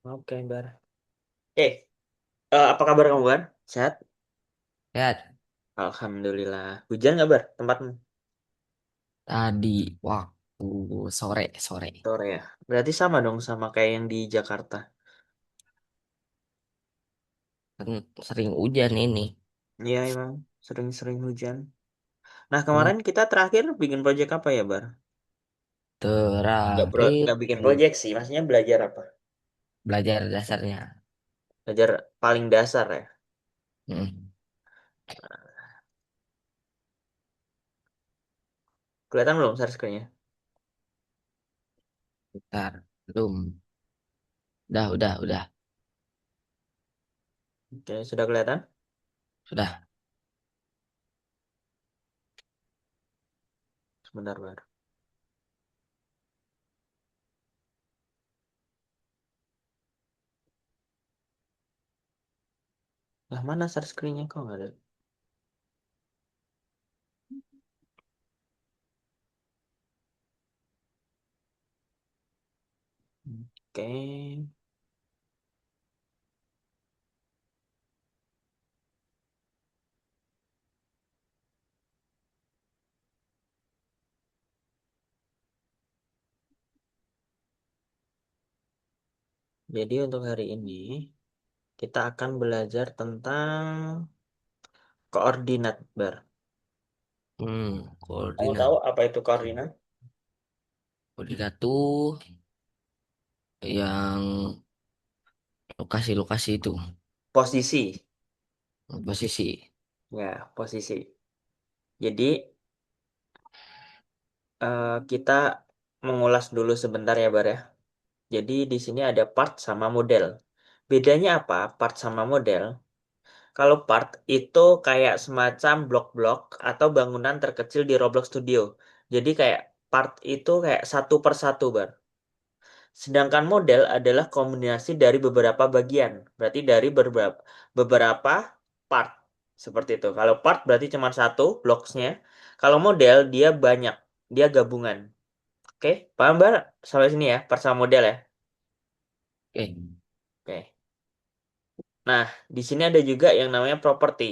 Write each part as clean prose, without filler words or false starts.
Oke, Bar. Apa kabar kamu, Bar? Sehat? Ya, Alhamdulillah. Hujan nggak, Bar? Tempatmu? tadi waktu sore sore Sore ya? Berarti sama dong sama kayak yang di Jakarta. kan sering hujan ini. Iya, emang. Sering-sering hujan. Nah, Hmm, kemarin kita terakhir bikin project apa ya, Bar? Terakhir Nggak bikin project sih. Maksudnya belajar apa? belajar dasarnya. Belajar paling dasar ya? Hmm, Kelihatan belum share screen-nya? Bentar, belum. Udah, Oke, sudah kelihatan? sudah. Sebentar, Bar. Lah, mana share screen-nya? Kok nggak ada? Oke. Jadi untuk hari ini, kita akan belajar tentang koordinat, Bar. Kamu Koordinat. tahu apa itu koordinat? Koordinat tuh yang lokasi-lokasi itu, Posisi. posisi. Ya, posisi. Jadi, kita mengulas dulu sebentar ya, Bar ya. Jadi, di sini ada part sama model. Bedanya apa, part sama model? Kalau part itu kayak semacam blok-blok atau bangunan terkecil di Roblox Studio. Jadi, kayak part itu kayak satu per satu, Bar. Sedangkan model adalah kombinasi dari beberapa bagian. Berarti dari beberapa part. Seperti itu. Kalau part berarti cuma satu bloksnya. Kalau model dia banyak. Dia gabungan. Oke, paham Bar? Sampai sini ya, part sama model ya. Oke. Oke. Nah, di sini ada juga yang namanya property.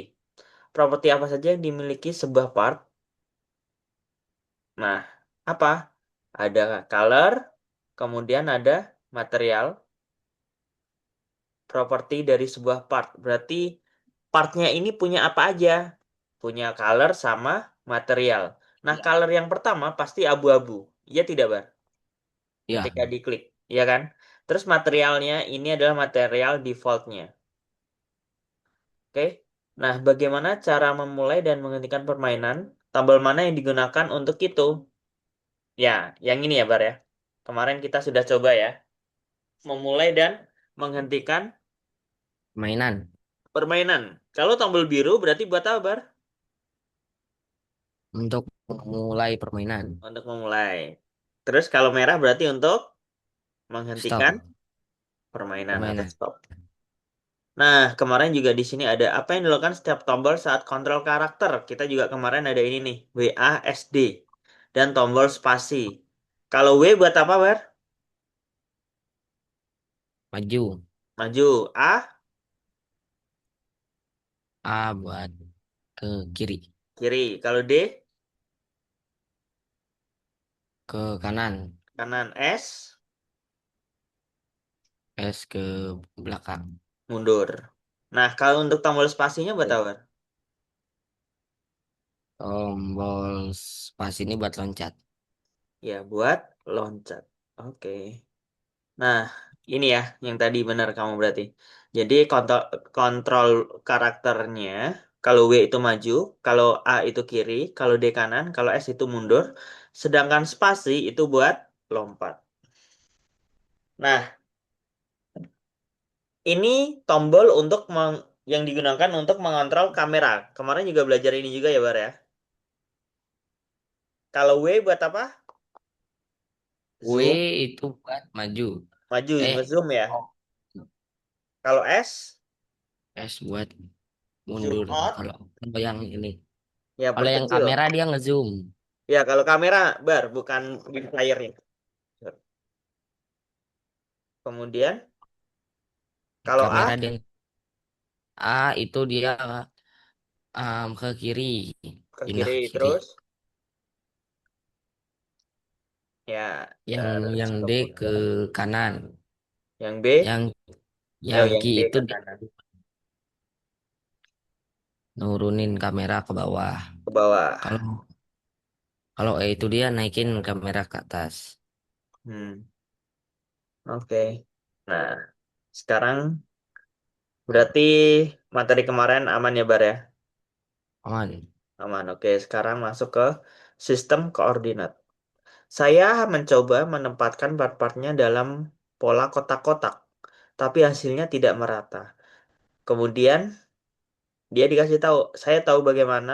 Property apa saja yang dimiliki sebuah part? Nah, apa? Ada color, kemudian ada material, properti dari sebuah part. Berarti partnya ini punya apa aja? Punya color sama material. Nah, Ya. color yang pertama pasti abu-abu. Iya tidak, Bar? Ya. Ketika diklik, iya kan? Terus materialnya ini adalah material defaultnya. Oke? Nah, bagaimana cara memulai dan menghentikan permainan? Tombol mana yang digunakan untuk itu? Ya, yang ini ya, Bar ya. Kemarin kita sudah coba ya. Memulai dan menghentikan Mainan permainan. Kalau tombol biru berarti buat apa, Bar? untuk memulai permainan. Untuk memulai. Terus kalau merah berarti untuk menghentikan Stop permainan atau permainan. stop. Nah, kemarin juga di sini ada apa yang dilakukan setiap tombol saat kontrol karakter. Kita juga kemarin ada ini nih, WASD dan tombol spasi. Kalau W buat apa, Bar? Maju. Maju. A, A buat ke kiri, kiri. Kalau D, ke kanan. kanan. S, S ke belakang. mundur. Nah, kalau untuk tombol spasinya buat apa, Bar? Tombol pas ini buat loncat. Ya, buat loncat. Oke. Nah, ini ya yang tadi benar kamu berarti. Jadi kontrol karakternya, kalau W itu maju, kalau A itu kiri, kalau D kanan, kalau S itu mundur, sedangkan spasi itu buat lompat. Nah, ini tombol untuk yang digunakan untuk mengontrol kamera. Kemarin juga belajar ini juga ya, Bar ya. Kalau W buat apa? W Zoom, itu buat maju. maju, Eh, ngezoom ya. oh. Kalau S, S buat zoom mundur. out, Kalau kalau yang ini, ya kalau yang perkecil. kamera dia ngezoom. Ya, kalau kamera, Bar, bukan di layarnya. Kemudian Kalau Kamera A dia A itu dia ke kiri, ke pindah kiri ke kiri. terus ya Yang terus yang D ke kemudian kanan. yang B, Yang oh yang Q yang D itu ke kanan nurunin kamera ke bawah. ke bawah. Kalau kalau E itu dia naikin kamera ke atas. Hmm, oke. Nah, sekarang berarti materi kemarin aman ya Bar ya? Aman. Aman. Oke, sekarang masuk ke sistem koordinat. Saya mencoba menempatkan part-partnya dalam pola kotak-kotak, tapi hasilnya tidak merata. Kemudian dia dikasih tahu, saya tahu bagaimana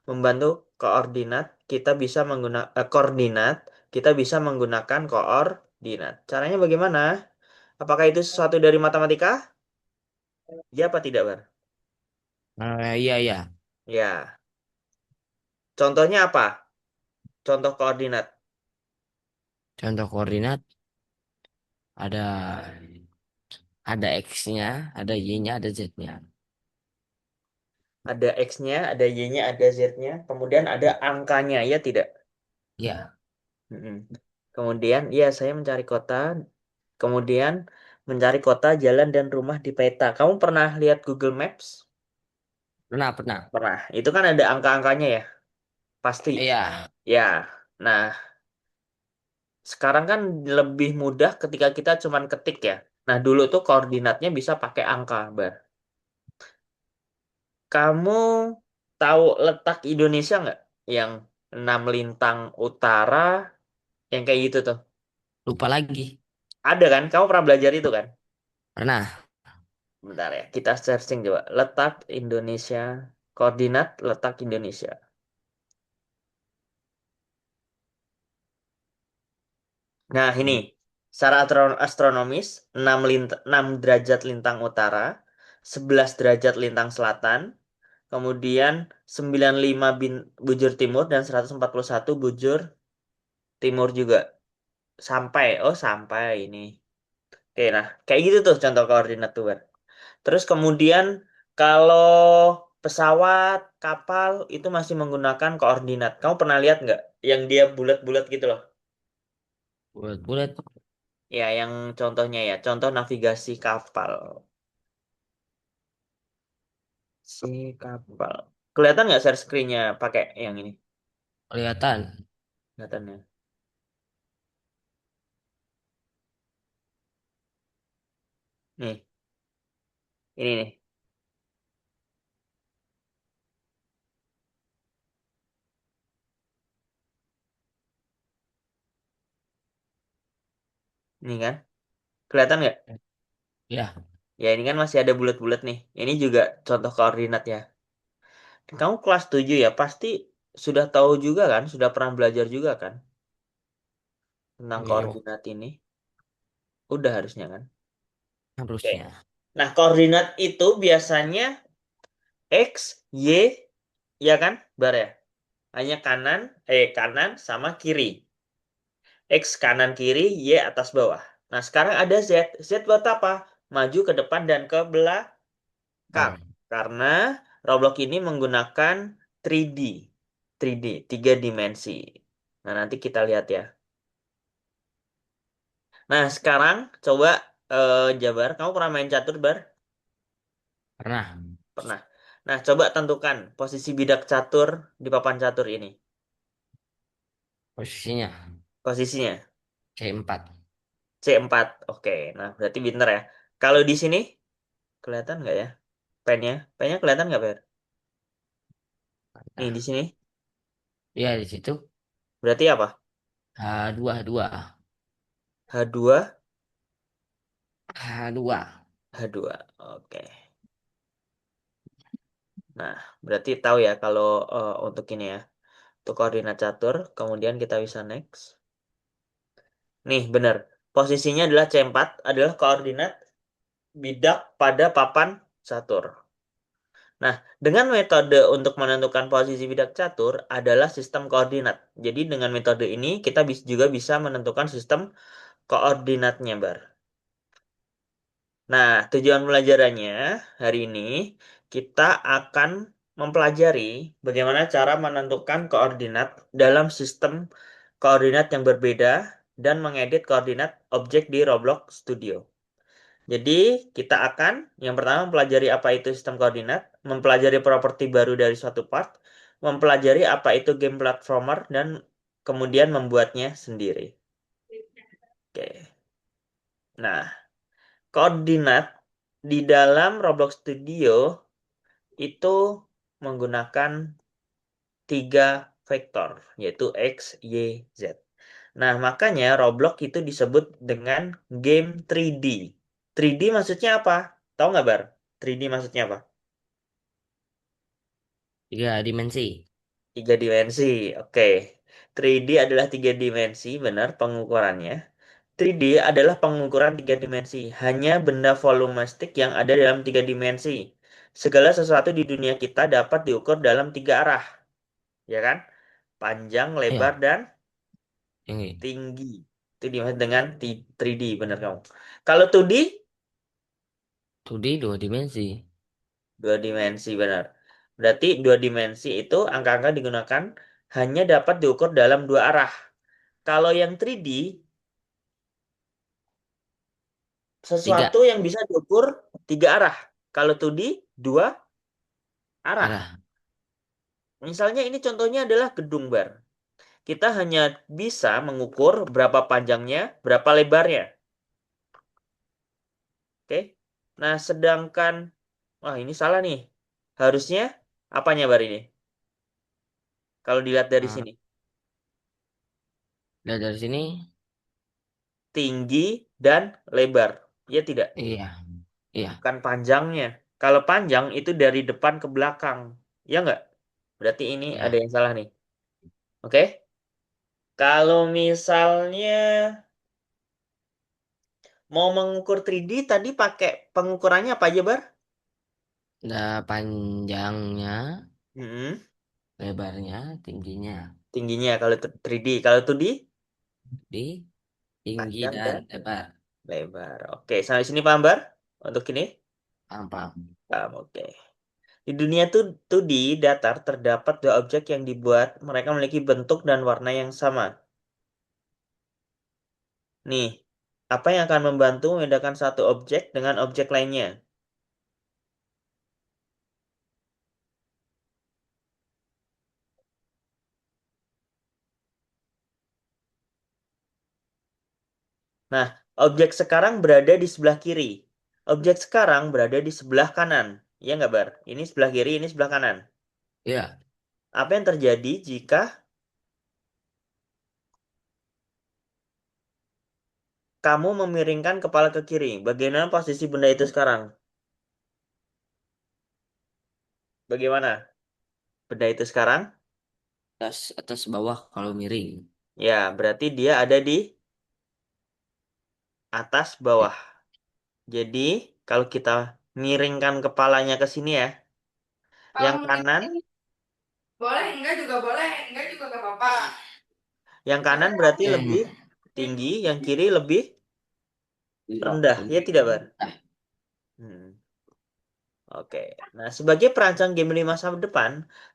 membantu koordinat, kita bisa menggunakan koordinat, kita bisa menggunakan koordinat. Caranya bagaimana? Apakah itu sesuatu dari matematika? Ya apa tidak, Bar? Iya iya. Ya. Contohnya apa? Contoh koordinat. Contoh koordinat ada X-nya, ada Y-nya, ada Z-nya. Ada X-nya, ada Y-nya, ada Z-nya, kemudian ada angkanya, ya tidak? Ya, Mm-mm. Kemudian, ya saya mencari kota, kemudian mencari kota, jalan, dan rumah di peta. Kamu pernah lihat Google Maps? pernah pernah. Pernah. Itu kan ada angka-angkanya ya, pasti. Iya, Ya. Nah, sekarang kan lebih mudah ketika kita cuman ketik ya. Nah, dulu tuh koordinatnya bisa pakai angka, Bar. Kamu tahu letak Indonesia nggak? Yang 6 lintang utara, yang kayak gitu tuh. lupa lagi. Ada kan? Kamu pernah belajar itu kan? Pernah. Bentar ya, kita searching coba. Letak Indonesia, koordinat letak Indonesia. Nah, ini secara astronomis 6 derajat lintang utara, 11 derajat lintang selatan, kemudian 95 bujur timur dan 141 bujur timur juga. Sampai ini. Oke, nah kayak gitu tuh contoh koordinat tuh, Bar. Terus kemudian kalau pesawat, kapal itu masih menggunakan koordinat. Kamu pernah lihat nggak yang dia bulat-bulat gitu loh? Bulat-bulat. Ya, yang contohnya ya, contoh navigasi kapal. Si kapal. Kelihatan nggak share screen-nya pakai yang ini? Kelihatan. Kelihatannya. Nih, ini nih. Ini kan? Kelihatan nggak? Ya, Ya, ini kan masih ada bulat-bulat nih. Ini juga contoh koordinat ya. Kamu kelas 7 ya, pasti sudah tahu juga kan? Sudah pernah belajar juga kan? Tentang iya, koordinat ini. Udah harusnya kan? Oke. harusnya. Nah, koordinat itu biasanya X, Y, ya kan? Bar ya? Hanya kanan sama kiri. X kanan kiri, Y atas bawah. Nah, sekarang ada Z. Z buat apa? Maju ke depan dan ke belakang. Bang, Karena Roblox ini menggunakan 3D. 3D, tiga dimensi. Nah, nanti kita lihat ya. Nah, sekarang coba Jabar, kamu pernah main catur, Bar? pernah. Pernah. Nah, coba tentukan posisi bidak catur di papan catur ini. Posisinya Posisinya C4. C4. Oke, nah berarti pinter ya. Kalau di sini kelihatan nggak ya? Pennya? Pennya kelihatan nggak, Per? Nih, di Nah, sini. ya di situ Berarti apa? H2 H2, H2. H2. Oke. Nah, berarti tahu ya kalau untuk ini ya. Untuk koordinat catur, kemudian kita bisa next. Nih, benar. Posisinya adalah C4 adalah koordinat bidak pada papan catur. Nah, dengan metode untuk menentukan posisi bidak catur adalah sistem koordinat. Jadi dengan metode ini kita juga bisa menentukan sistem koordinatnya, Bar. Nah, tujuan pelajarannya hari ini kita akan mempelajari bagaimana cara menentukan koordinat dalam sistem koordinat yang berbeda dan mengedit koordinat objek di Roblox Studio. Jadi, kita akan yang pertama mempelajari apa itu sistem koordinat, mempelajari properti baru dari suatu part, mempelajari apa itu game platformer, dan kemudian membuatnya sendiri. Oke. Nah, koordinat di dalam Roblox Studio itu menggunakan tiga vektor, yaitu X, Y, Z. Nah, makanya Roblox itu disebut dengan game 3D. 3D maksudnya apa? Tahu nggak, Bar? 3D maksudnya apa? 3 dimensi. Tiga dimensi. Oke. 3D adalah tiga dimensi, benar pengukurannya. 3D adalah pengukuran tiga dimensi, hanya benda volumestik yang ada dalam tiga dimensi. Segala sesuatu di dunia kita dapat diukur dalam tiga arah, ya kan? Panjang, lebar, Ya, dan tinggi. tinggi. Itu dimaksud dengan 3D, benar kamu. Kalau 2D, 2D 2 dimensi. dua dimensi, benar. Berarti dua dimensi itu angka-angka digunakan hanya dapat diukur dalam dua arah. Kalau yang 3D, sesuatu Tiga yang bisa diukur tiga arah. Kalau 2D, dua arah. arah. Misalnya ini contohnya adalah gedung bar. Kita hanya bisa mengukur berapa panjangnya, berapa lebarnya. Oke. Nah, sedangkan, wah ini salah nih. Harusnya apanya bar ini? Kalau dilihat dari Ah, sini. lihat dari sini. Tinggi dan lebar. Ya tidak? Iya, iya, Bukan panjangnya. Kalau panjang itu dari depan ke belakang. Ya nggak? Berarti ini ada iya. yang salah nih. Oke? Kalau misalnya mau mengukur 3D tadi pakai pengukurannya apa aja, Bar? Ada panjangnya, Hmm, lebarnya, tingginya. tingginya kalau 3D. Kalau 2D, Di tinggi panjang dan dan lebar. lebar. Oke, sampai sini paham, Bar? Untuk ini? Paham, paham. Paham, oke. Di dunia tuh 2D datar terdapat dua objek yang dibuat mereka memiliki bentuk dan warna yang sama. Nih, apa yang akan membantu membedakan satu objek dengan objek lainnya? Nah, objek sekarang berada di sebelah kiri. Objek sekarang berada di sebelah kanan. Iya nggak, Bar? Ini sebelah kiri, ini sebelah kanan. Iya, Apa yang terjadi jika kamu memiringkan kepala ke kiri? Bagaimana posisi benda itu sekarang? Bagaimana benda itu sekarang? atas atas bawah kalau miring. Ya, berarti dia ada di atas bawah. Jadi, kalau kita miringkan kepalanya ke sini ya, Kalau yang kanan, miring boleh, enggak juga gak apa-apa. yang kanan berarti lebih Eh, tinggi, yang kiri lebih iya, rendah. Ya tidak, Bar? ah, Hmm. Oke. Nah, sebagai perancang game di masa depan,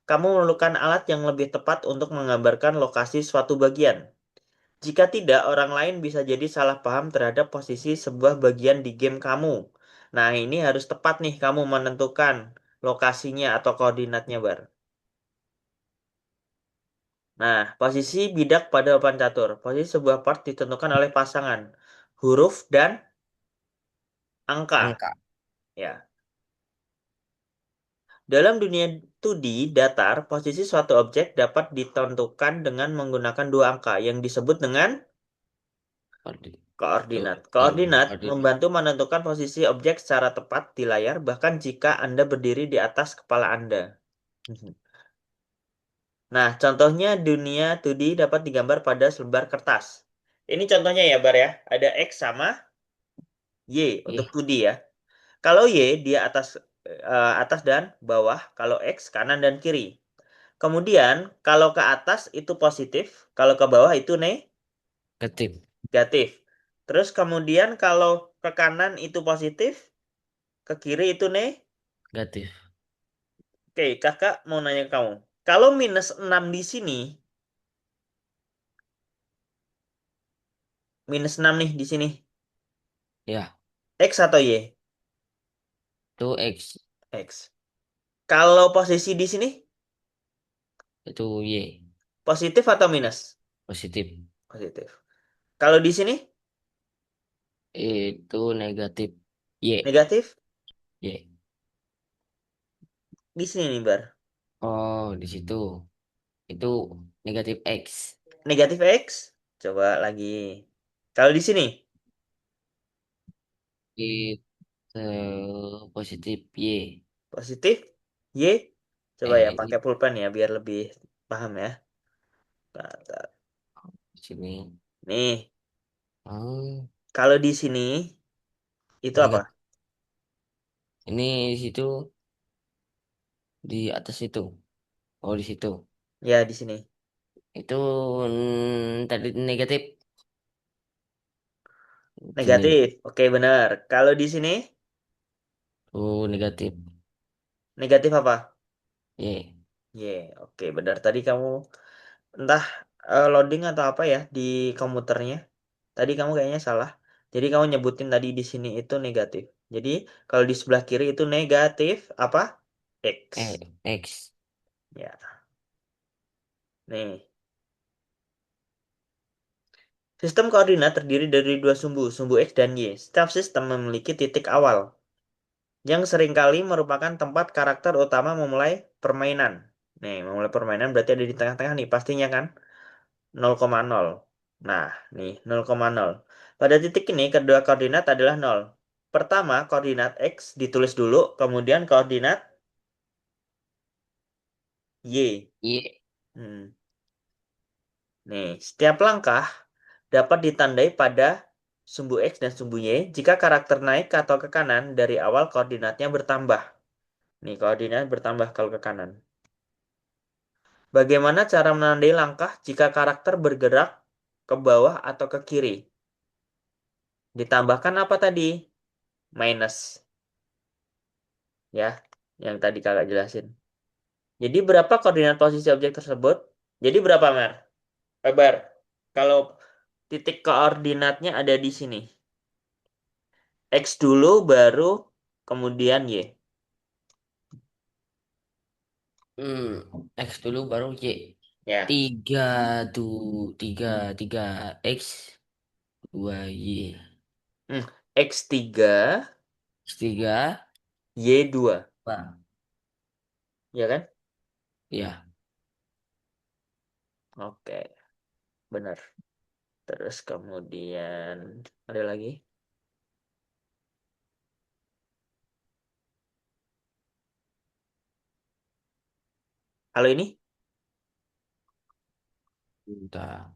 kamu memerlukan alat yang lebih tepat untuk menggambarkan lokasi suatu bagian. Jika tidak, orang lain bisa jadi salah paham terhadap posisi sebuah bagian di game kamu. Nah, ini harus tepat nih kamu menentukan lokasinya atau koordinatnya, Bar. Nah, posisi bidak pada papan catur. Posisi sebuah part ditentukan oleh pasangan huruf dan angka. angka. Ya. Dalam dunia 2D datar, posisi suatu objek dapat ditentukan dengan menggunakan dua angka yang disebut dengan Koordinat. Tuh, koordinat. ya, Koordinat koordinat. membantu menentukan posisi objek secara tepat di layar, bahkan jika Anda berdiri di atas kepala Anda. Nah, contohnya dunia 2D dapat digambar pada selembar kertas. Ini contohnya ya, Bar ya. Ada X sama Y untuk Ih, 2D ya. Kalau Y dia atas dan bawah, kalau X kanan dan kiri. Kemudian kalau ke atas itu positif, kalau ke bawah itu ketip. negatif. Terus kemudian kalau ke kanan itu positif, ke kiri itu Negatif. Oke, kakak mau nanya ke kamu. Kalau -6 di sini, -6 nih di sini, Ya, X atau Y? itu X. X. Kalau posisi di sini, Itu Y. positif atau minus? Positif. Positif. Kalau di sini, Itu negatif. Y. negatif? Y. Di sini nih, Bar. Oh, di situ. Itu negatif X. Negatif X? Coba lagi. Kalau di sini, Itu positif Y. positif? Y? Coba ya, Di pakai pulpen ya, biar lebih paham ya. Nah, sini. nih, Oh, kalau di sini, itu apa? negatif. Ini di situ, di atas itu. Oh, di situ. Ya, di sini. Itu tadi negatif. Sini. Negatif. Oke, benar. Kalau di sini, Oh, negatif. negatif apa? Y. Y. Oke, benar. Tadi kamu entah loading atau apa ya di komputernya. Tadi kamu kayaknya salah. Jadi kamu nyebutin tadi di sini itu negatif. Jadi kalau di sebelah kiri itu negatif apa? X. X. Ya, nih. Sistem koordinat terdiri dari dua sumbu, sumbu X dan Y. Setiap sistem memiliki titik awal yang seringkali merupakan tempat karakter utama memulai permainan. Nih, memulai permainan berarti ada di tengah-tengah nih pastinya kan? 0,0. Nah, nih 0,0. Pada titik ini kedua koordinat adalah 0. Pertama, koordinat X ditulis dulu, kemudian koordinat Y. Y. Hmm. Nih, setiap langkah dapat ditandai pada sumbu X dan sumbu Y jika karakter naik atau ke kanan dari awal koordinatnya bertambah. Nih, koordinat bertambah kalau ke kanan. Bagaimana cara menandai langkah jika karakter bergerak ke bawah atau ke kiri? Ditambahkan apa tadi? Minus, ya, yang tadi kakak jelasin. Jadi berapa koordinat posisi objek tersebut? Jadi berapa, Mer? Bar. Kalau titik koordinatnya ada di sini. X dulu baru kemudian Y. X dulu baru Y. Ya. Tiga tuh, tiga, tiga X, dua Y. Hmm. X3, X tiga, Y2. Pak. Ya kan? Ya. Oke, benar. Terus kemudian ada lagi. Kalau ini? Entah.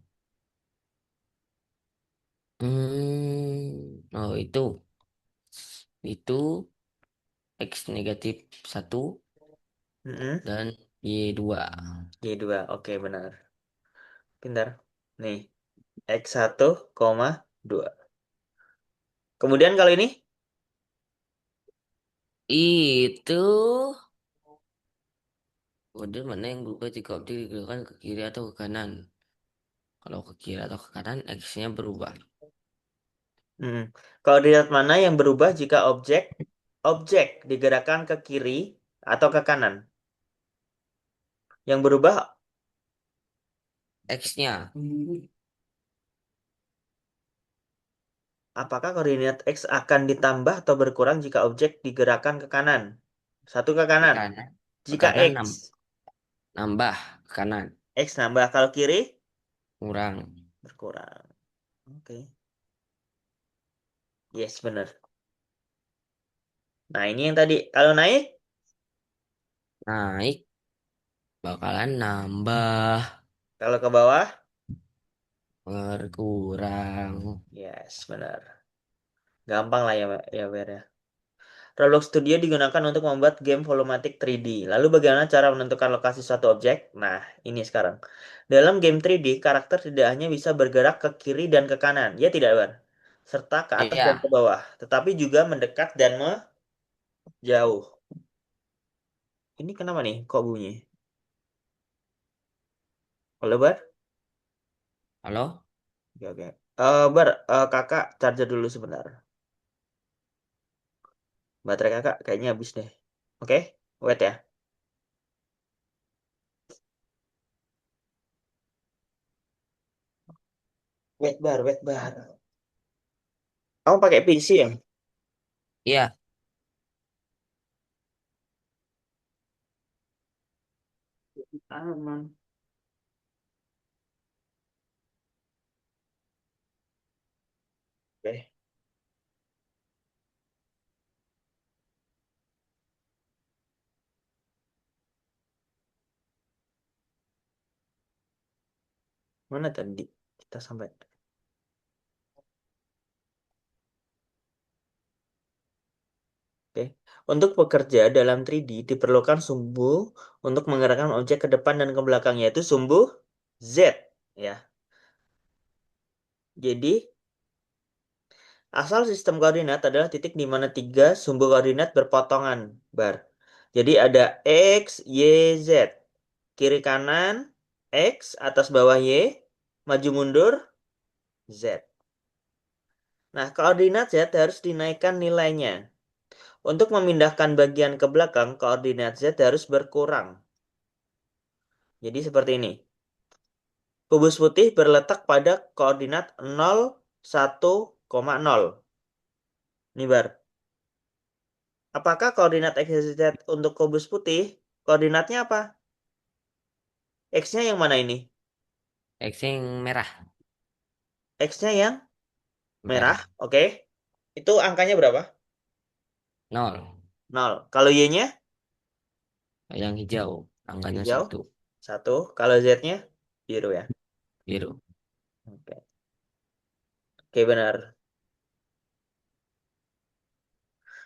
Oh itu X negatif satu Mm-mm. dan Y dua. Y2. Oke, benar. Pintar. Nih, X1,2. Kemudian kalau ini? Itu model mana yang berubah jika objek digerakkan ke kiri atau ke kanan? Kalau ke kiri atau ke kanan, X-nya berubah. Hmm. Koordinat mana yang berubah jika objek objek digerakkan ke kiri atau ke kanan? Yang berubah, X-nya apakah koordinat X akan ditambah atau berkurang jika objek digerakkan ke kanan? Satu ke ke kanan. kanan, ke Jika kanan X, nambah ke kanan, X nambah. Kalau kiri, kurang. berkurang. Oke. Yes, benar. Nah, ini yang tadi. Kalau naik, Naik bakalan nambah, kalau ke bawah, berkurang. yes, benar. Gampang lah ya, ya, Ber, ya. Roblox Studio digunakan untuk membuat game volumetric 3D. Lalu bagaimana cara menentukan lokasi suatu objek? Nah, ini sekarang. Dalam game 3D, karakter tidak hanya bisa bergerak ke kiri dan ke kanan. Ya tidak, Bar? serta ke atas dan ke Iya. bawah, tetapi juga mendekat dan menjauh. Ini kenapa nih? Kok bunyi? Halo, Bar? Halo? Oke, oke. Bar, kakak charger dulu sebentar. Baterai kakak kayaknya habis deh. Oke, wait ya. Wait, Bar. Kamu pakai PC ya? Iya. Aman. Oke, mana tadi kita sampai? Oke. Untuk bekerja dalam 3D diperlukan sumbu untuk menggerakkan objek ke depan dan ke belakang, yaitu sumbu Z. Ya. Jadi, asal sistem koordinat adalah titik di mana tiga sumbu koordinat berpotongan, Bar. Jadi ada X, Y, Z. Kiri kanan, X, atas bawah Y, maju mundur, Z. Nah, koordinat Z harus dinaikkan nilainya. Untuk memindahkan bagian ke belakang, koordinat Z harus berkurang. Jadi seperti ini. Kubus putih berletak pada koordinat 0, 1,0. Nih, Bar. Apakah koordinat X, Y, Z untuk kubus putih? Koordinatnya apa? X-nya yang mana ini? X yang merah. X-nya yang merah, Merah. oke. Itu angkanya berapa? Nol. 0. Kalau Y-nya Yang hijau. Angkanya hijau, satu. 1. Kalau Z-nya biru ya. Biru. Oke, oke benar.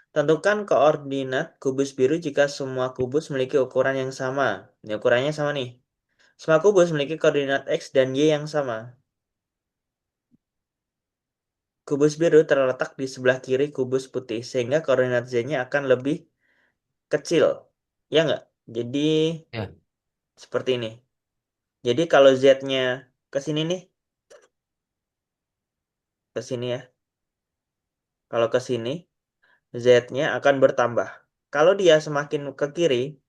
Tentukan koordinat kubus biru jika semua kubus memiliki ukuran yang sama. Ini ukurannya sama nih. Semua kubus memiliki koordinat X dan Y yang sama. Kubus biru terletak di sebelah kiri kubus putih, sehingga koordinat Z-nya akan lebih kecil. Ya nggak? Jadi Ya. seperti ini. Jadi kalau Z-nya ke sini nih, ke sini ya. Kalau ke sini, Z-nya akan bertambah. Kalau dia semakin ke kiri,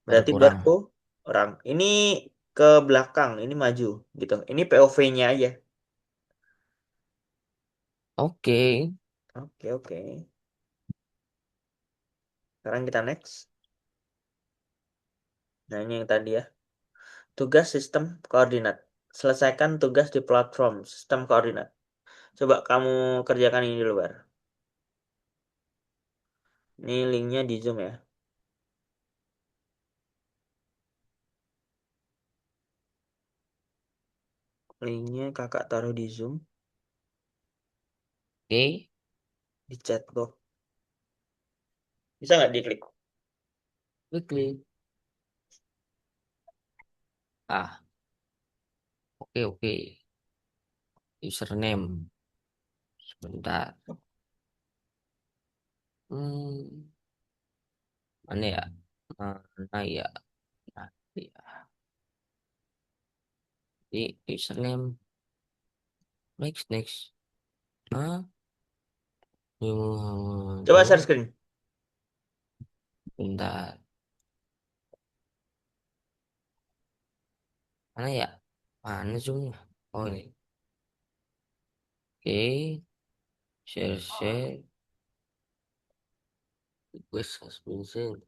berarti Berkurang. berkurang. Ini ke belakang, ini maju gitu. Ini POV-nya aja. Oke. Oke, oke. Sekarang kita next. Nah, ini yang tadi ya. Tugas sistem koordinat. Selesaikan tugas di platform sistem koordinat. Coba kamu kerjakan ini dulu, Bar. Ini linknya di Zoom ya. Linknya kakak taruh di Zoom, Oke. di chat box. Bisa nggak diklik? Klik. Ah. Oke, oke. Username. Sebentar. Hmm. Mana ya? Mana ya? Nah, ya. Di username. Next, next. Ah. Coba share Muhammad. screen. Bentar. Mana ya? Mana zoomnya? Oh ini. Oke. Share, share. Request has been sent.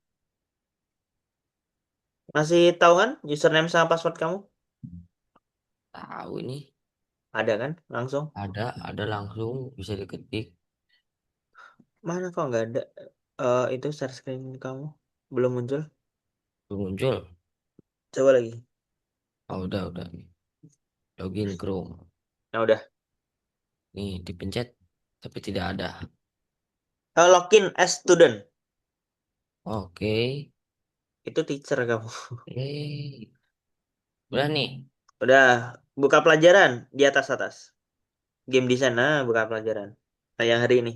Masih tahu kan username sama password kamu? Tahu ini. Ada kan? Langsung. Ada langsung bisa diketik. Mana kok nggak ada? Itu share screen kamu belum muncul. Belum muncul. Coba lagi. Oh, udah nih. Login Chrome. Nah udah. Nih dipencet tapi tidak ada. Login as student. Oke. Itu teacher kamu. Udah nih. Udah. Buka pelajaran di atas atas. Game di sana bukan pelajaran. Nah, yang hari ini.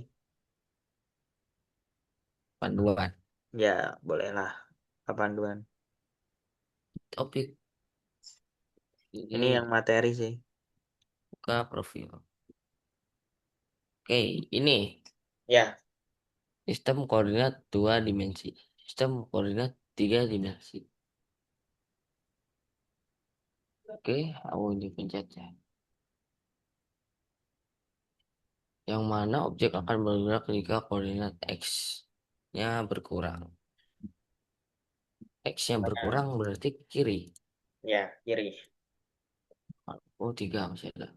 Panduan. Ya, bolehlah. Panduan. Topik Ini yang ini materi sih. buka profil. Oke, ini Ya, sistem koordinat dua dimensi. Sistem koordinat tiga dimensi. Oke, aku dipencet ya. Yang mana objek akan bergerak jika koordinat X-nya berkurang. X-nya mana? berkurang berarti ke kiri. Ya, kiri. Oh, tiga masih ada.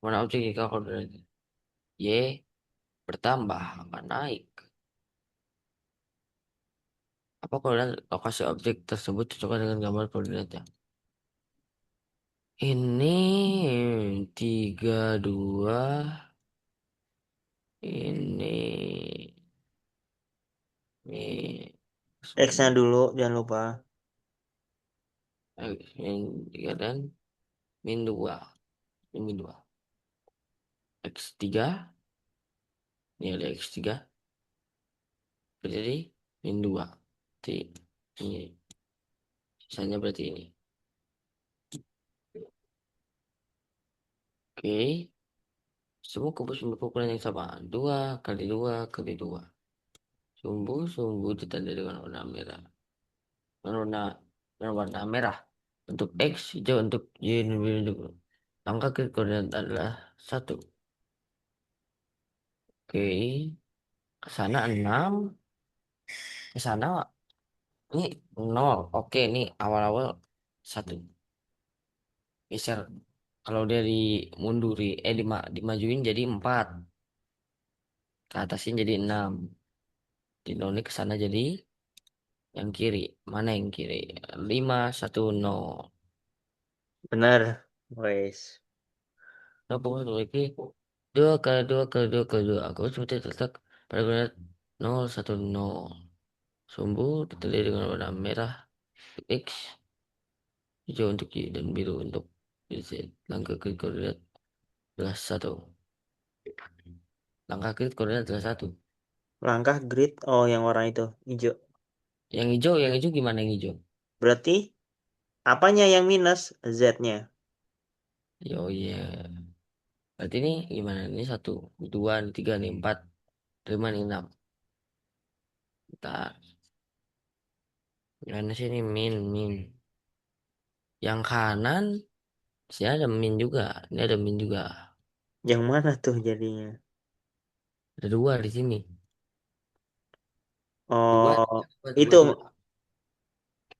Mana objek jika koordinat Y bertambah akan naik. Apa koordinat lokasi objek tersebut cocok dengan gambar koordinatnya? Ini tiga dua. Ini X-nya dulu, jangan lupa. min tiga dan min dua. Ini min dua. X tiga. Ini ada X tiga. Berarti min dua. Berarti ini. Sisanya berarti ini. Oke. Semua kubus berukuran yang sama. Dua kali dua kali dua. Sumbu ditandai dengan warna merah. Warna warna merah untuk X, hijau untuk Y, dan biru untuk Y. Langkah kiri koordinat adalah satu. Oke, ke sana 6, ke sana ini 0. Oke, ini awal-awal satu. Geser. Kalau dia dimunduri, dimajuin jadi 4. Ke atasnya jadi 6. Di nol ini ke sana jadi yang kiri. Mana yang kiri? 5, 1, 0. Benar. Wes. Nah, pokoknya lagi 2 kali 2 kali 2 kali 2. Aku seperti terletak pada koordinat 0, 1, 0. Sumbu ditulis dengan warna merah untuk X, hijau untuk Y, dan biru untuk Z. Langkah klik koordinat adalah 1. Langkah klik koordinat adalah 1. Langkah grid. Oh, yang warna itu. Hijau. Yang hijau gimana yang hijau? Berarti apanya yang minus? Z-nya. Yo iya. Berarti ini gimana? Ini 1, 2, ini 3, ini 4, 5, ini 6. Bentar. Gimana sih ini min. Yang kanan sih ada min juga. Ini ada min juga. Yang mana tuh jadinya? Ada dua di sini. Dua, Oh, dua, itu dua.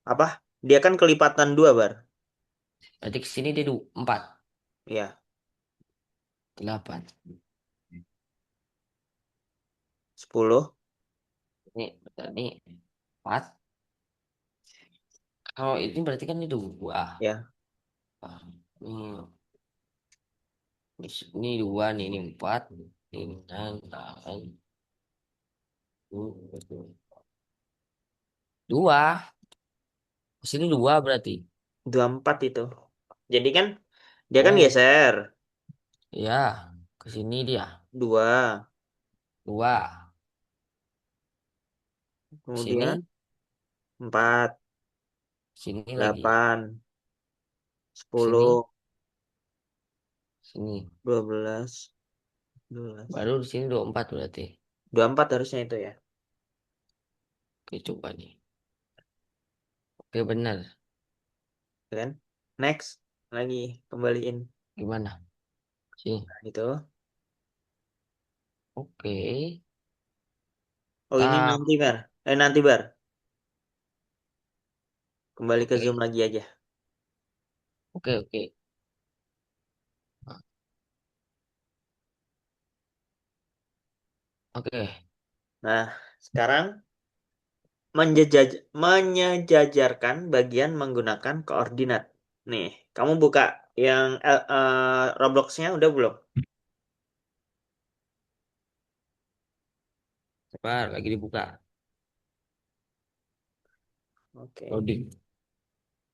apa? Dia kan kelipatan dua, Bar. Berarti ke sini dia 4, Ya, 8. 10. Ini berarti 4. Kalau ini berarti kan ini 2. Ya, Ini, ini 2 nih, ini 4. Ini 8. 2. Ke sini 2 berarti. 24 itu. Jadi kan dia kan Oh, geser. ya. Ke sini dia. 2. 2. Ke Kemudian sini, 4, sini lagi. 8, Ke sini, 10, sini. 12, 12. Baru di sini 24 berarti. 24 harusnya itu ya. Oke, coba nih. Oke, benar. Kan? Next. Lagi kembaliin. Gimana? Sini. Nah, itu. Oke. Oh, ini Tak. nanti, Bar. Nanti, Bar. Kembali ke Oke. Zoom lagi aja. Oke, oke. Oke. Nah, sekarang menyejajarkan bagian menggunakan koordinat. Nih, kamu buka yang Roblox-nya udah belum? Sabar, lagi dibuka. Oke. Loading.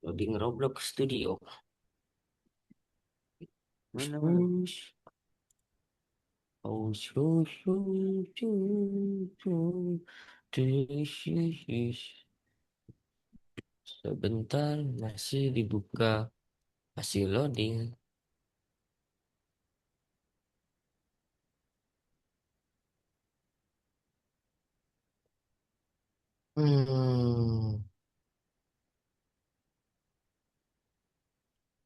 Loading Roblox Studio. Mana, mana? Push. Oh, sebentar masih dibuka, masih loading. Hmm,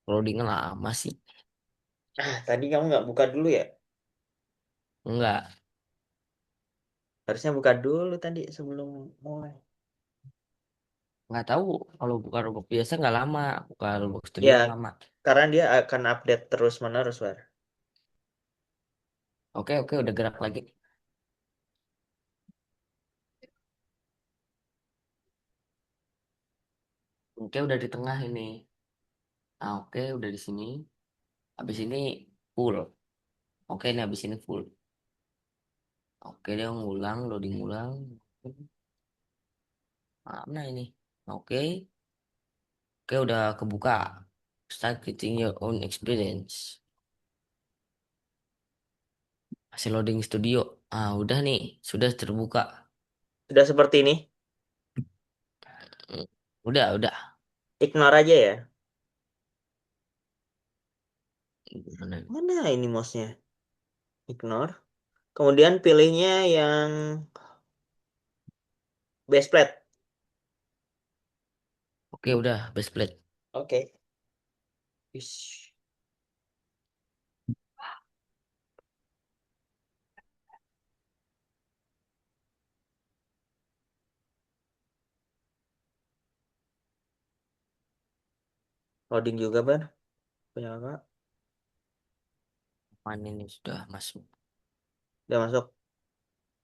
loading lama sih. Ah, tadi kamu nggak buka dulu ya? Enggak, Harusnya buka dulu tadi sebelum mulai. enggak tahu kalau buka Roblox biasa enggak lama, buka Roblox Studio Ya, yang lama. karena dia akan update terus-menerus, Bar. Oke, oke, udah gerak lagi. Oke, udah di tengah ini. Ah, oke, udah di sini. Habis ini full. Oke, ini habis ini full. Oke, dia ngulang, loading ulang. Mana ini? Oke, oke, udah kebuka. Start creating your own experience. Masih loading studio. Ah, udah nih, sudah terbuka. Sudah seperti ini. Hmm, udah. Ignore aja ya. Gimana? Mana ini mouse-nya? Ignore. Kemudian pilihnya yang base plate. Oke, udah, best plate. Oke. Ish. Loading juga, Bar. Punya kakak. Mana ini sudah masuk. Udah masuk.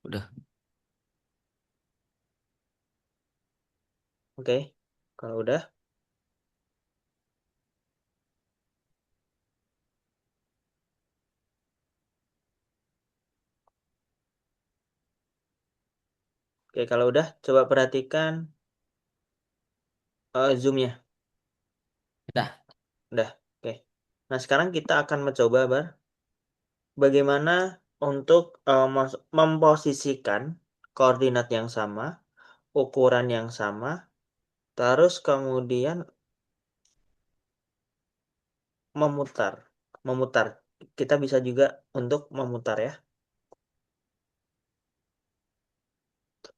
Udah, Oke. Kalau udah, oke, kalau udah, coba perhatikan zoom-nya. udah. Udah. Oke. Nah, sekarang kita akan mencoba, Bar, bagaimana untuk memposisikan koordinat yang sama, ukuran yang sama, terus kemudian memutar. Memutar. Kita bisa juga untuk memutar ya.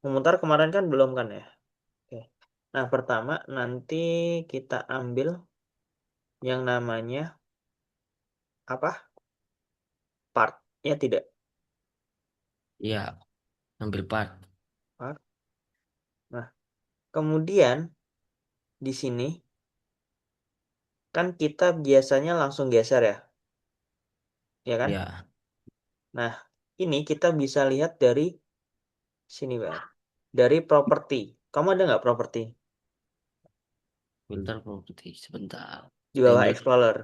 Memutar kemarin kan belum kan ya? Oke. Nah, pertama nanti kita ambil yang namanya apa? Part. Ya tidak. Iya, ambil part. Part. Nah, kemudian di sini kan kita biasanya langsung geser ya, ya kan? Ya, Nah, ini kita bisa lihat dari sini, Bang. Dari properti. Kamu ada nggak properti? filter property. Sebentar. Di bawah Diambil. Explorer.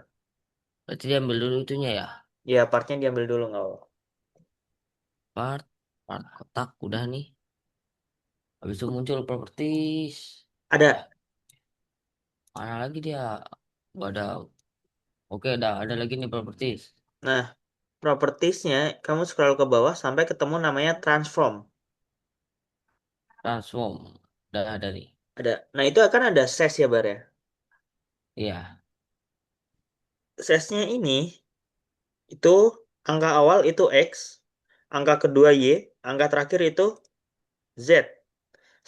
Berarti diambil dulu itunya ya. Ya, partnya diambil dulu nggak apa-apa. Part, part kotak. Udah nih. Habis itu muncul properties. Ada. Mana lagi dia? Gak ada. Oke, ada lagi nih properties. Nah, propertiesnya kamu scroll ke bawah sampai ketemu namanya transform. Transform. Udah ada nih. Ada. Nah, itu akan ada size ya, Bar ya. Iya, Size-nya ini itu angka awal itu X, angka kedua Y, angka terakhir itu Z.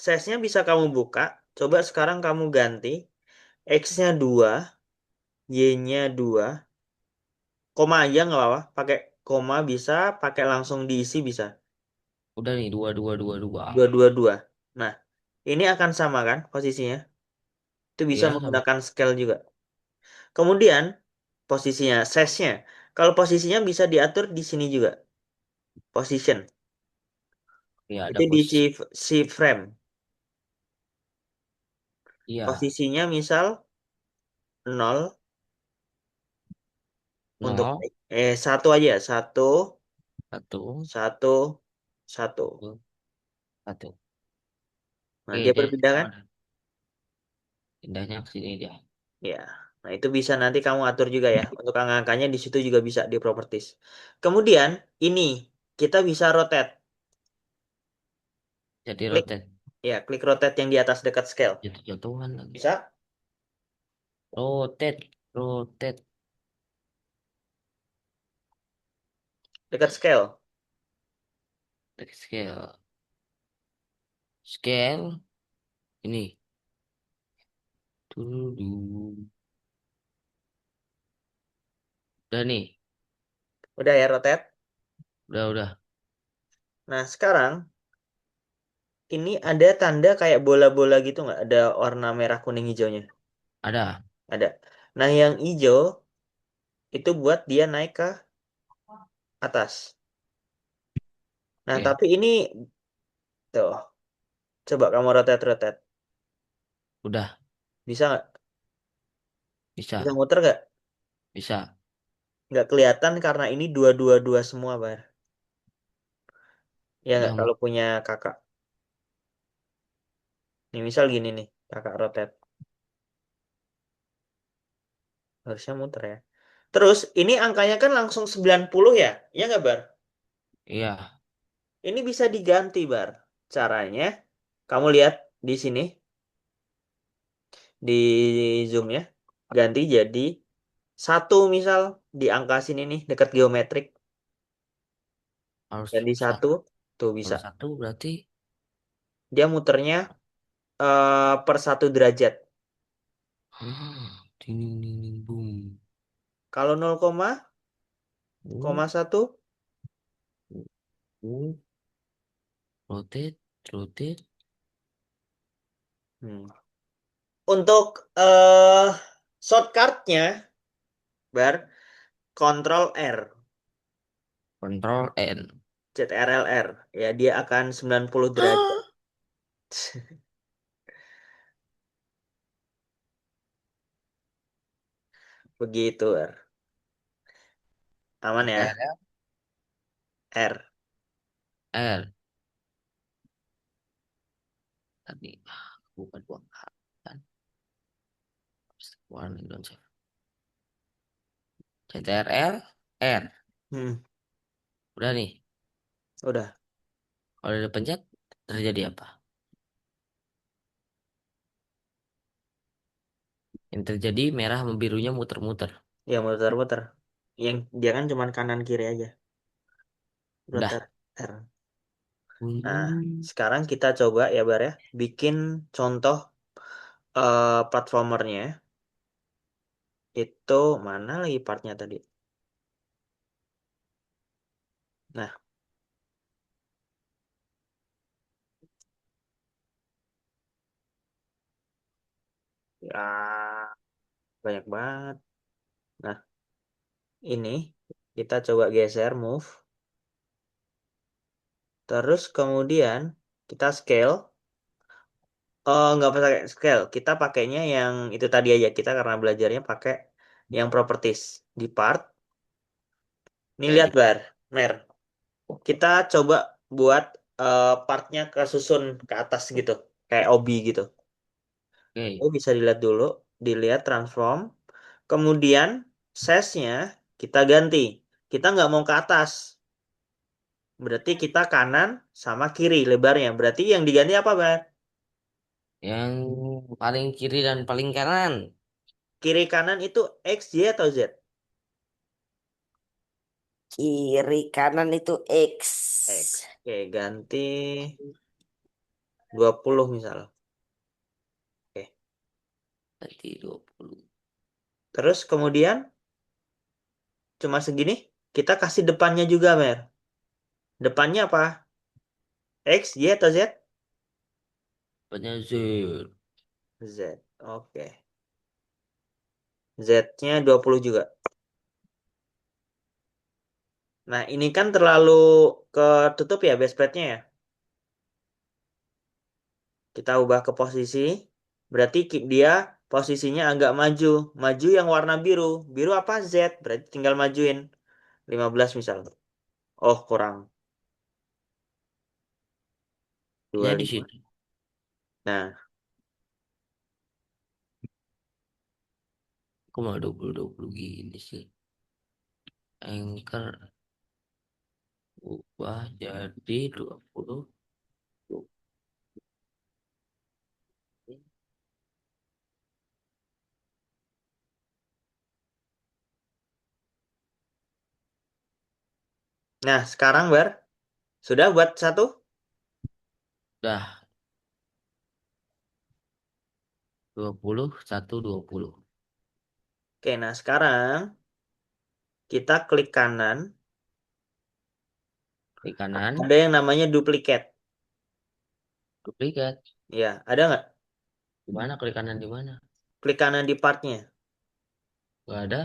Size-nya bisa kamu buka. Coba sekarang kamu ganti X-nya 2, Y-nya 2, koma aja nggak apa-apa. Pakai koma bisa, pakai langsung diisi bisa. udah nih dua. 222. Nah, ini akan sama kan posisinya? Itu bisa Iya, sama. menggunakan scale juga. Kemudian posisinya, size-nya. Kalau posisinya bisa diatur di sini juga. Position. Iya, ada Itu di posisi. shift frame. Iya, Posisinya misal 0 untuk nol, satu aja, satu, satu, satu, satu. dua, satu. Nah, Oke, dia dia berpindah kan? pindahnya ke sini dia. Ya. Nah, itu bisa nanti kamu atur juga ya. Untuk angka-angkanya di situ juga bisa di properties. Kemudian ini. kita bisa rotate. Jadi Klik, rotate. ya, klik rotate yang di atas dekat scale. Jatuh-jatuhan lagi. Bisa? Rotate. Rotate. Dekat scale. Take scale. Scale. Ini. Dulu. Udah nih. Udah ya, rotate. Udah. Nah, sekarang ini ada tanda kayak bola-bola gitu nggak? Ada warna merah, kuning, hijaunya. Ada. Ada. Nah, yang hijau itu buat dia naik ke atas. Nah, Oke. tapi ini tuh, coba kamu rotate-rotate. Udah. Bisa nggak? Bisa Bisa. muter nggak? Bisa. Nggak kelihatan karena ini dua dua dua semua, Bar. Ya nggak Udah. kalau punya kakak. Nih misal gini nih, kakak rotate. Harusnya muter ya. Terus ini angkanya kan langsung 90 ya? Ya nggak, Bar? Iya. Ini bisa diganti, Bar. Caranya, kamu lihat di sini, di zoomnya. Ganti jadi satu misal di angka sini nih, dekat geometrik. Harus Ganti satu, satu. tuh bisa. Kalau satu berarti. Dia muternya per 1 derajat. Ding, ding, ding, ding, boom. Kalau 0, Uh, koma satu, uh, rotate. Rotate. hmm. Untuk shortcutnya, Bar, Control R, Control N. CTRLR. Ya, dia akan 90 derajat. Begitu, Bar. Aman ya? CTRL R. R. Tadi. Bukan dua kan. Warna don't save. CTRL R. Hmm, Udah nih. udah. Kalau udah pencet terjadi apa? Yang terjadi merah sama birunya muter-muter. Ya, muter-muter. Yang dia kan cuma kanan kiri aja. Udah. Rotate R. Nah, Hmm. sekarang kita coba ya, Bar ya. Bikin contoh platformernya. Itu mana lagi partnya tadi? Nah, ya banyak banget. Nah, ini kita coba geser, move. Terus kemudian kita scale. Oh, nggak pakai scale. Kita pakainya yang itu tadi aja. Kita karena belajarnya pakai yang properties. Di part. Ini lihat, Oke. Bar. Mer. Kita coba buat partnya kesusun ke atas gitu. Kayak obi gitu. Itu Oke. bisa dilihat dulu. Dilihat transform. Kemudian size-nya kita ganti. Kita nggak mau ke atas. Berarti kita kanan sama kiri lebarnya. Berarti yang diganti apa, Bar? Yang paling kiri dan paling kanan. Kiri kanan itu X, Y, atau Z? Kiri kanan itu X. X. Oke, ganti 20 misal. Oke. Berarti 20. Terus kemudian cuma segini. Kita kasih depannya juga, Mer. Depannya apa? X, Y, atau Z? Banyak Z. Z. Oke. Z-nya 20 juga. Nah, ini kan terlalu ketutup ya base plate-nya ya. Kita ubah ke posisi. Berarti dia posisinya agak maju. Maju yang warna biru. Biru apa? Z. Berarti tinggal majuin 15 misal. Oh, kurang. Ya dua puluh di lima. situ. Nah, Kok mau 20 20 gini sih? Anchor. Ubah jadi 20. Nah, sekarang Bar, sudah buat satu? Udah 21 20. Oke, nah sekarang kita klik kanan. Klik kanan, Ada yang namanya duplikat. duplikat. Ya, ada nggak? Di mana klik kanan di mana? Klik kanan di partnya. Gak ada.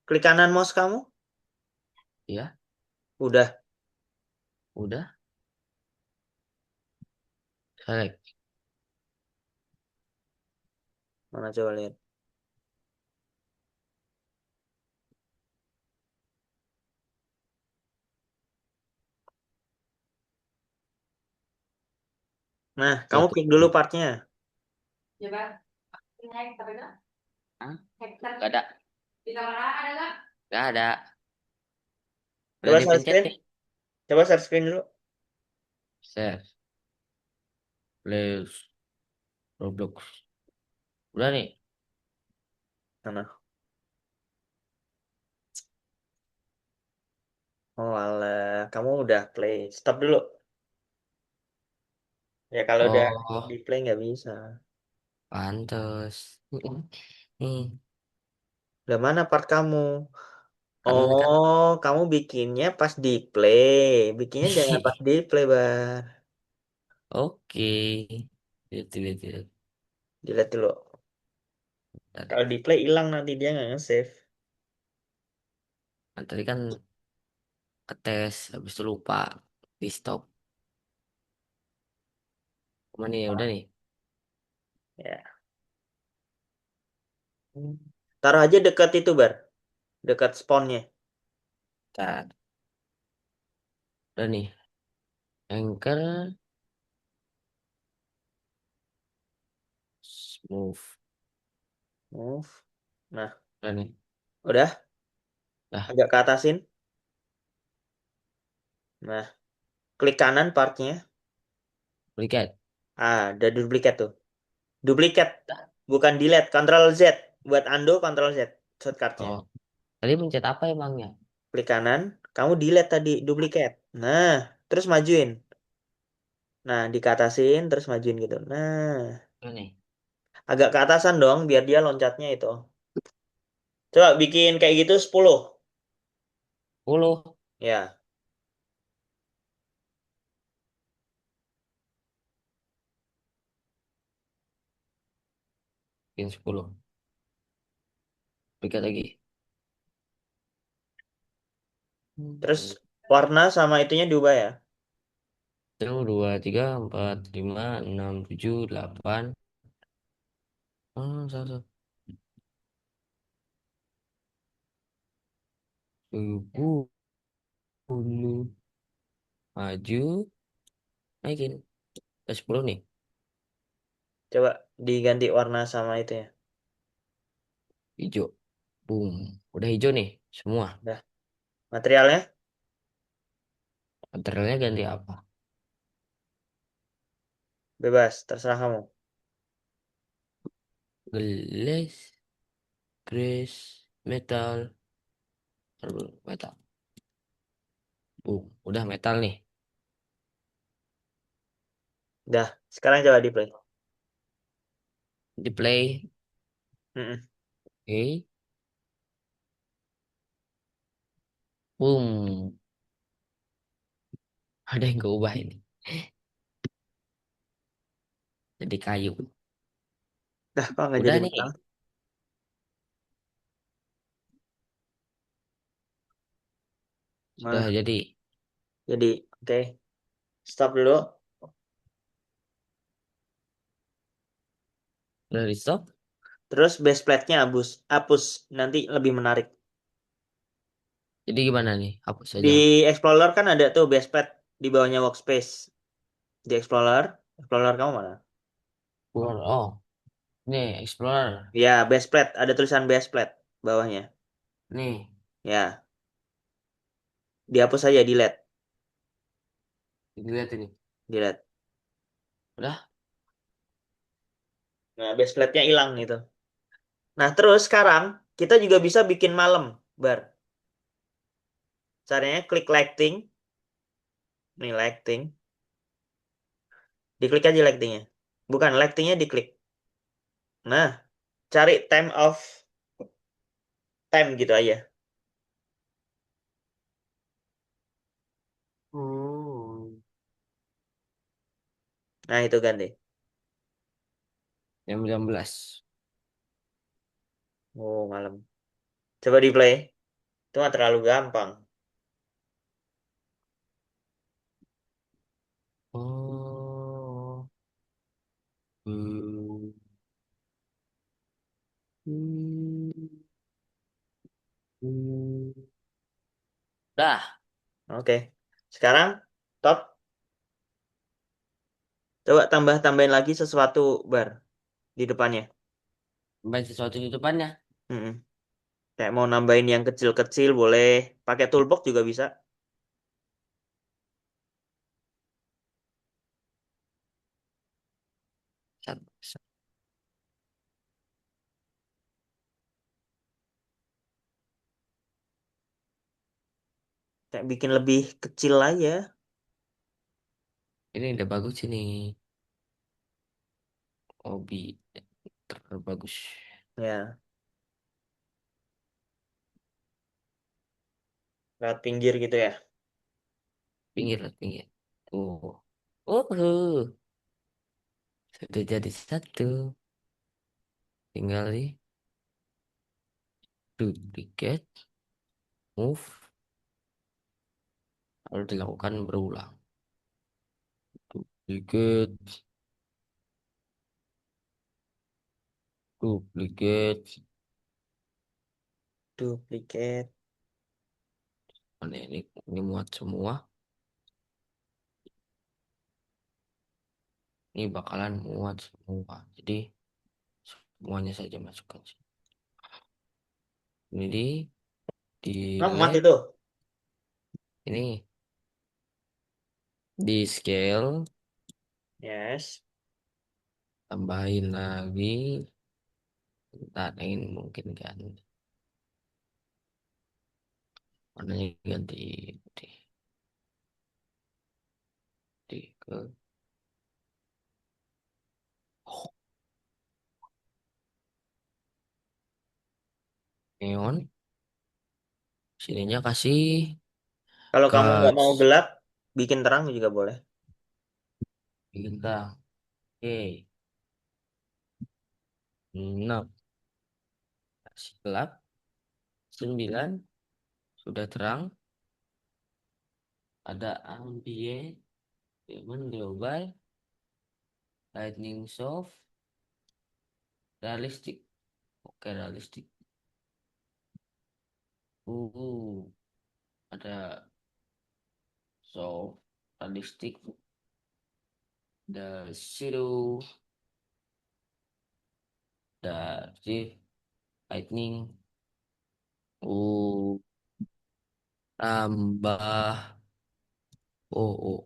Klik kanan mouse kamu. Ya, Udah. udah. Select. Mana coba lihat. Nah, kamu Satu. klik dulu partnya. Coba. Hack tapi enggak? Hah? Hacker. Gak ada. Di kamar A ada nggak? Gak ada. Udah Coba share dipencet screen. nih. Coba share screen dulu. Save. Play Roblox. Udah nih. Mana? Oh, alah. Kamu udah play. Stop dulu. Ya, kalau udah di Oh, play nggak bisa. pantes. Nih, Udah mana part kamu? kan. Oh, kamu bikinnya pas di play. Bikinnya jangan pas di play, Bar. Oke. Lihat, lihat, lihat. Dilihat dulu. Tadi, Kalau di play hilang nanti dia nggak nge-save. tadi kan ketes, habis itu lupa di stop. Kemana ya? Udah nih. Ya. Taruh aja dekat itu, Bar. Dekat spawnnya. Tar. Udah nih. Anchor, move. Move. Nah, Udah nih. udah. Dah, Agak ke atasin. Nah, klik kanan partnya. duplicate. Ada duplikat tuh. Duplikat. Bukan delete. Ctrl Z. Buat undo, Ctrl Z. Shortcutnya. Oh, tadi pencet apa emangnya? Klik kanan. Kamu delete tadi. Duplikat. Nah, terus majuin. Nah, dikatasin, terus majuin gitu. Nah, Udah nih. agak ke atasan dong, biar dia loncatnya itu. Coba bikin kayak gitu 10. 10. Ya, Bikin 10. Duplicate lagi. terus warna sama itunya diubah ya. 1, 2, 3, 4, 5, 6, 7, 8. Oh, 1, 10. Maju. Naikin. Ke 10 nih. Coba diganti warna sama itunya. Hijau. Boom. Udah hijau nih. Semua. Dah, materialnya Materialnya ganti apa? bebas, terserah kamu. Glass. Grace. Metal. Metal. Boom. Udah metal nih. Dah, sekarang coba di play. Di play. Mm-mm. Oke. Boom. Ada yang keubah ini. Jadi kayu. Dah, kok nggak jadi Udah nih. metal? Sudah Mana? jadi. Jadi, oke. Stop dulu. Udah di stop. Terus base plate-nya hapus. Hapus. Nanti lebih menarik. Jadi gimana nih? Hapus Di saja. Explorer kan ada tuh base plate di bawahnya workspace. Di Explorer. Explorer kamu mana? Keluar. Oh. Nih. Explorer. Ya, base plate. Ada tulisan base plate bawahnya. Nih. Ya, Dihapus saja, delete. Dilihat ini. Delete. Udah. Nah, base plate-nya hilang gitu. Nah, terus sekarang kita juga bisa bikin malam, Bar. Caranya klik lighting. Nih, lighting. Diklik aja lightingnya. Bukan, lightingnya diklik. Nah, cari time of time gitu aja. Hmm. Nah, itu ganti. Jam 19. Oh, malam. Coba di play. Itu mah terlalu gampang. Oh. Hmm. Hmm. Hmm. Dah. Oke. Sekarang, top. Coba tambah-tambahin lagi sesuatu, Bar. Di depannya. Main sesuatu di depannya. Mm-mm. Kayak mau nambahin yang kecil-kecil boleh. Pakai toolbox juga bisa. Satu. Kayak bikin lebih kecil aja. Ini udah bagus ini. Hobi terbagus. Ya, lewat pinggir gitu ya. Pinggir lah, pinggir. Oh. Oh. Sudah jadi satu. Tinggal di duplicate, move, lalu dilakukan berulang. Duplicate, duplicate. Duplicate. Mana ini muat semua. Ini bakalan muat semua. Jadi semuanya saja masukkan sini. Ini di Nah, muat delete. itu. Ini di scale. Yes. Tambahin lagi. Ntar ini mungkin kan. Warnanya ganti putih. Ke neon. Sininya kasih Kalau kamu nggak mau gas gelap, bikin terang juga boleh. bintang. Oke. 6. Kasih gelap. 9. Sudah terang. Ada ambient. Diamond global. Lightning soft. Realistic. Oke, realistic. Uh, ada soft. Realistic. The shadow. The shift. Lightning. Uh, tambah. Oh, oh.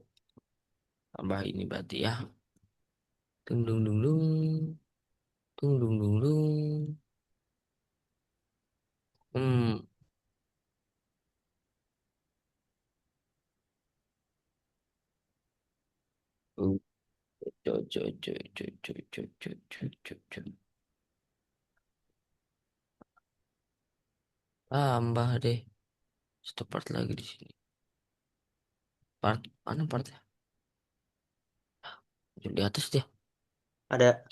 Tambah ini berarti ya. Dung dung dung dung. Dung dung dung dung. Hmm. Uh, co- co- co- co- co- co- co- co- co- co. Tambah deh. Satu part lagi di sini. Part mana partnya? Di atas dia. Ada.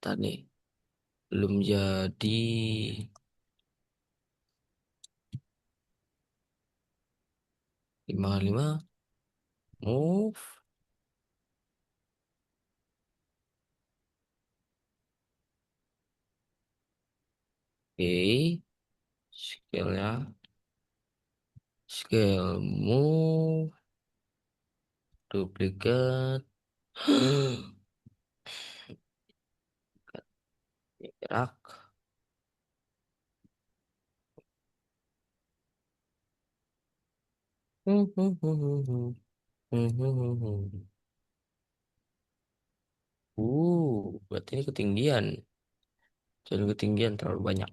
Tadi belum jadi. 5 kali 5. Move. Oke. Scale-nya. Scale move. Duplicate. Gerak. Berarti ini ketinggian. Jadi ketinggian terlalu banyak.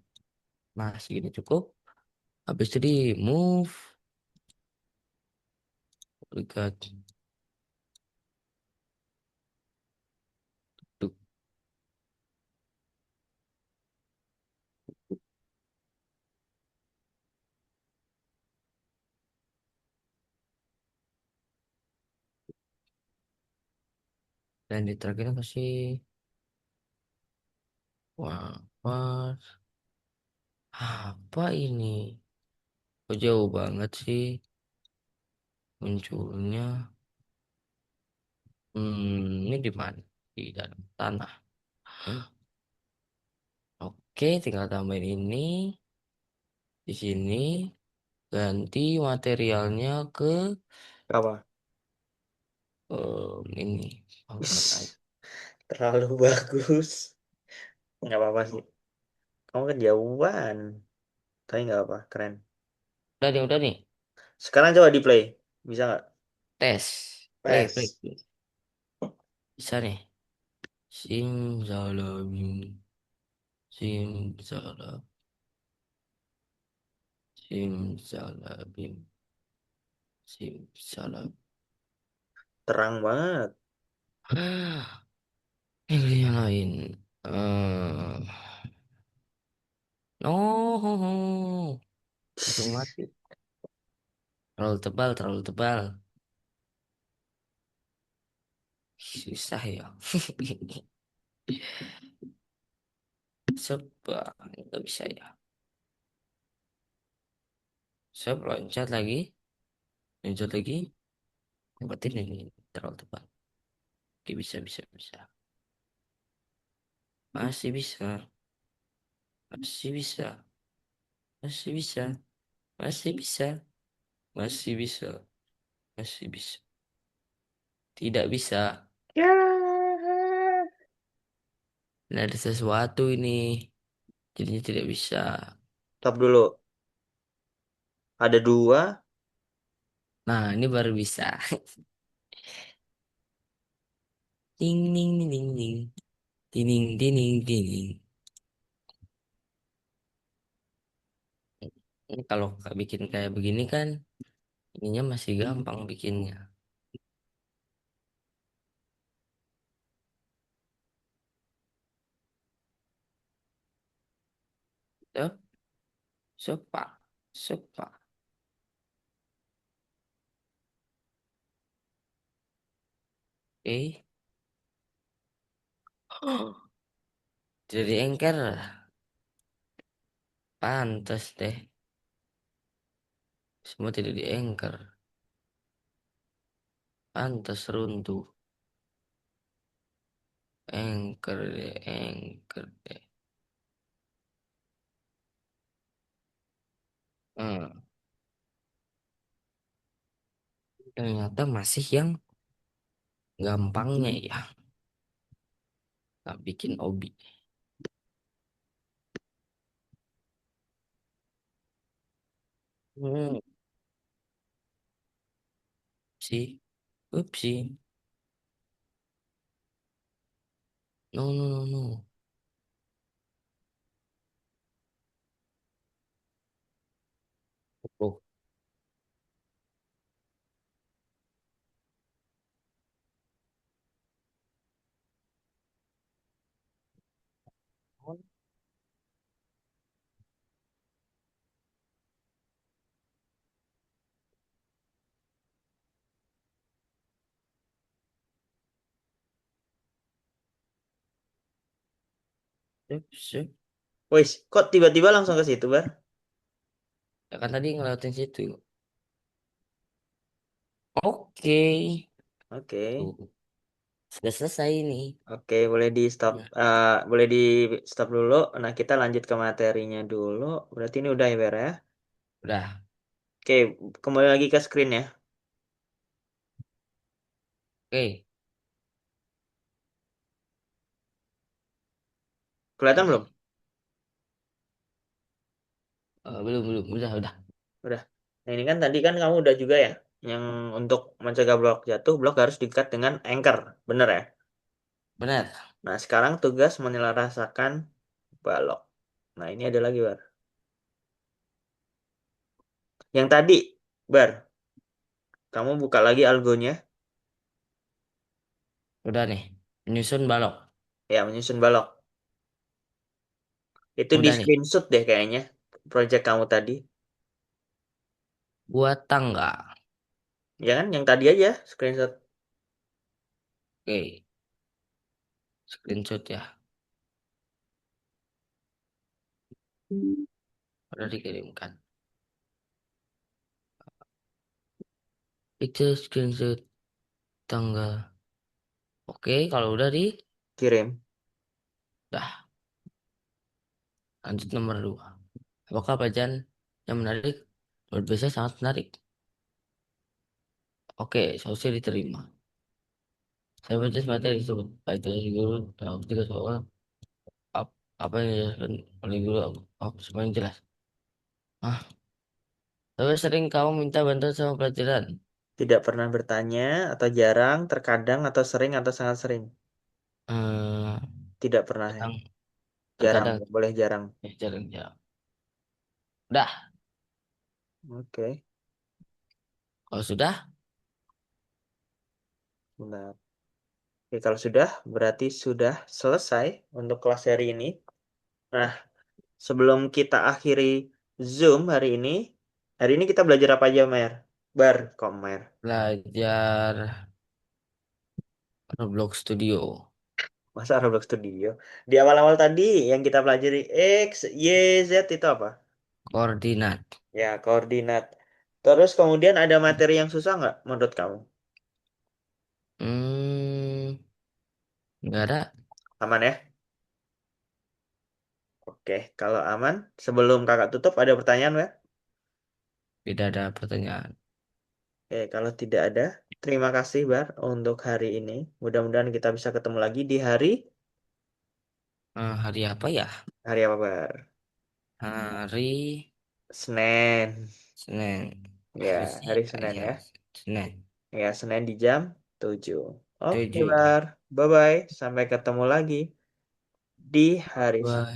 Nah, segini cukup. Habis itu di move. Lihat. Tuh. Dan di terakhir kasih. Wah, apa? Apa ini? Kok jauh banget sih munculnya? Ini di mana? Di dalam tanah. Oke, tinggal tambahin ini di sini. Ganti materialnya ke Apa? ini. Bangkat aja. Terlalu bagus. Nggak apa-apa sih. Kamu kejauhan. Tapi nggak apa, keren. Udah nih. Sekarang coba di play. Bisa nggak? Tes. Play. Pes. Bisa nih. Simsalabim. Simsalab. Simsalabim. Simsalab. Terang banget. Ini yang lain. eh Oh, langsung mati. Terlalu tebal, terlalu tebal. Susah ya. Sebab nggak bisa ya. Saya loncat lagi, loncat lagi. Berarti ini terlalu tebal. Oke, bisa. Masih bisa, masih bisa, masih bisa, masih bisa, masih bisa, masih bisa. Tidak bisa. Ya. Ini ada sesuatu ini. Jadinya tidak bisa. Stop dulu. Ada dua. Nah, ini baru bisa. Ding, ding, ding, ding, ding. Ding, ding, ding, ding. Ini kalau bikin kayak begini kan, ininya masih gampang bikinnya. Tuh, sepak, sepak. Oke. Jadi engker, pantas deh. Semua tidak di engker. Pantas runtuh. Engker deh. Hmm, ternyata masih yang gampangnya ya. Nggak bikin obi. Hmm, sih. Upsi. No, no, no, no. Oh, sip, sip. Wih, kok tiba-tiba langsung ke situ, Bar? Ya kan tadi ngelewatin situ. Oke. Oke. Tuh, sudah selesai nih. Oke, boleh di stop. Nah, Boleh di stop dulu. Nah, kita lanjut ke materinya dulu. Berarti ini udah ya, Bar ya? udah. Oke, kembali lagi ke screen ya. Oke. Kelihatan Oke. belum? Belum. Udah. Udah. Nah, ini kan tadi kan kamu udah juga ya, yang untuk mencegah blok jatuh, blok harus diikat dengan anchor, bener ya? Benar. Nah, sekarang tugas menyelarasakan balok. Nah, ini ada lagi, Bar. Yang tadi, Bar, kamu buka lagi algonya, Udah nih. Menyusun balok. ya menyusun balok. Itu di Udah nih. screenshot deh kayaknya, project kamu tadi. Buat tangga. Ya kan, yang tadi aja, screenshot. Oke. Screenshot ya. Udah dikirimkan. Itu screenshot tanggal. Oke, kalau udah di, Kirim. dah lanjut nomor 2. Apakah pelajaran yang menarik? Luar biasa sangat menarik. Oke, solusi diterima. Saya baca materi tersebut. Baik dari guru, dalam tiga soal. Apa yang dijelaskan oleh guru? Apa semua yang jelas? Ah, tapi sering kamu minta bantuan sama pelajaran. Tidak pernah bertanya, atau jarang, terkadang, atau sering, atau sangat sering. Eh, Tidak pernah ya. Kadang, Jarang, terkadang, boleh jarang. jarang ya. Udah, Oke, kalau sudah, benar. Oke, kalau sudah, berarti sudah selesai untuk kelas hari ini. Nah, sebelum kita akhiri Zoom hari ini kita belajar apa aja, Mer? Kok, Mer? belajar Roblox Studio. Masa Roblox Studio? Di awal-awal tadi yang kita pelajari X, Y, Z itu apa? Koordinat. Ya, koordinat. Terus kemudian ada materi yang susah nggak menurut kamu? Hmm, nggak ada. Aman ya? Oke, kalau aman, sebelum kakak tutup ada pertanyaan nggak? Tidak ada pertanyaan. Oke, kalau tidak ada, terima kasih Bar untuk hari ini. Mudah-mudahan kita bisa ketemu lagi di Hari apa ya? hari apa Bar? Hari Senin. Senin. Ya, hari Fisika Senin ya. ya. Senin. Ya, Senin di jam 7. Oke, 7 jam. Bar. Bye-bye. Sampai ketemu lagi di hari Senin. Bye.